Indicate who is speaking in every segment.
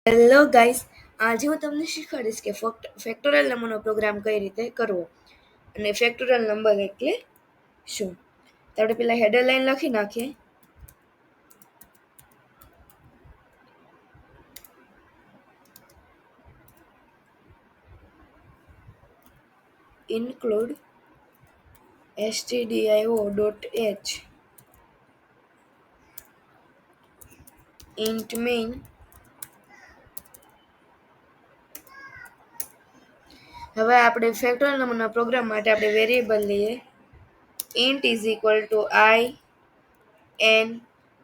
Speaker 1: Hello guys, આજે હું તમને શીખવાડીશ કે ફેક્ટોરિયલ નંબરનો પ્રોગ્રામ કઈ રીતે કરવો અને ફેક્ટોરિયલ નંબર એટલે શું. તો આપણે પહેલાં હેડર લાઈન લખી નાખીએ. include stdio.h int main હવે આપણે ફેક્ટોરિયલ નંબરના પ્રોગ્રામ માટે આપણે વેરિયેબલ લઈએ int is equal to I n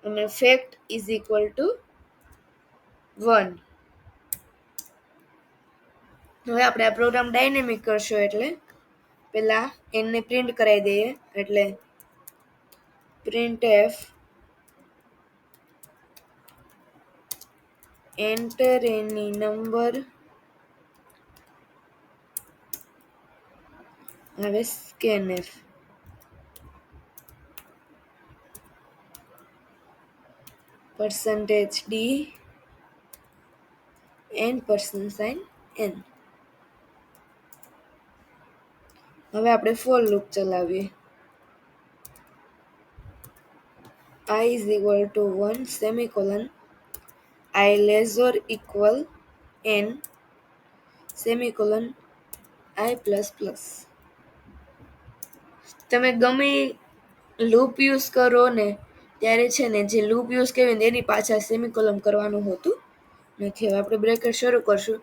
Speaker 1: અને fact ઇઝ ઇક્વલ ટુ 1. હવે આપણે આ પ્રોગ્રામ ડાયનેમિક કરશો એટલે પહેલાં n ને પ્રિન્ટ કરાવી દઈએ એટલે printf enter any number હવે scanf %d and %n. હવે આપણે ફોર લૂપ ચલાવીએ I is equal to 1 semicolon I less or equal n semicolon I plus plus. તમે ગમે લૂપ યુઝ કરો ને ત્યારે છે ને જે લૂપ યુઝ કરીએ ને એની પાછળ સેમિકોલન કરવાનું હોતું નથી. હવે આપણે બ્રેકેટ શરૂ કરશું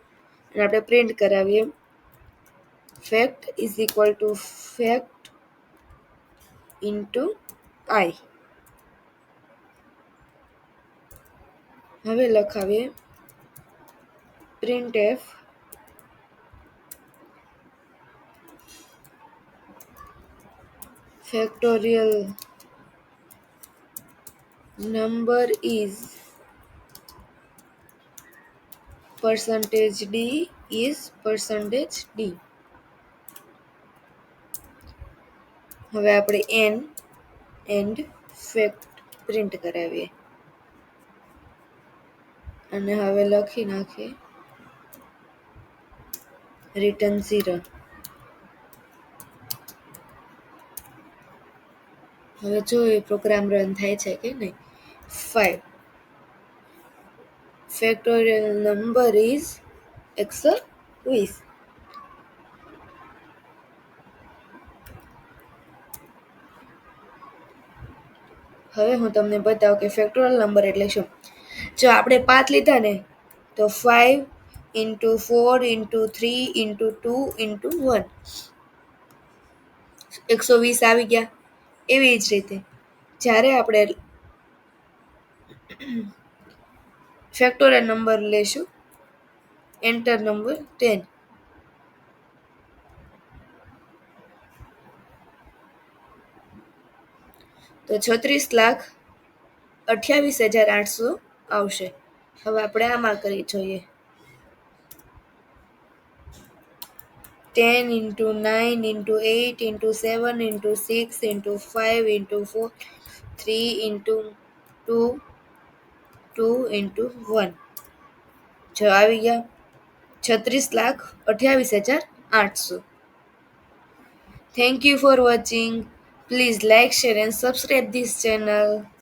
Speaker 1: અને આપણે પ્રિન્ટ કરાવીએ fact is equal to fact into I. હવે લખાવીએ printf factorial number is %d is %d. હવે આપણે n and fact પ્રિન્ટ કરાવીએ અને હવે લખી નાખીએ રિટર્ન 0. હવે જો એ પ્રોગ્રામ રન થાય છે કે નહીં. 5 ફેક્ટોરિયલ નંબર ઇઝ 120. હવે હું તમને બતાવું કે ફેક્ટોરિયલ નંબર એટલે શું. જો આપણે 5 લીધા ને તો 5 into 4 into 3 into 2 into 1 120 આવી ગયા. એવી જ રીતે જ્યારે આપણે ફેક્ટોરિયલ નંબર લેશું એન્ટર નંબર 10 તો 36,28,800 આવશે. હવે આપણે આમાં કરી જોઈએ 10 into 9 into 8 into 7 into 6 into 5 into 4 3 into 2 2 into 1 જો આવી ગયા 36,28,800. Thank you for watching. Please like, share and subscribe this channel.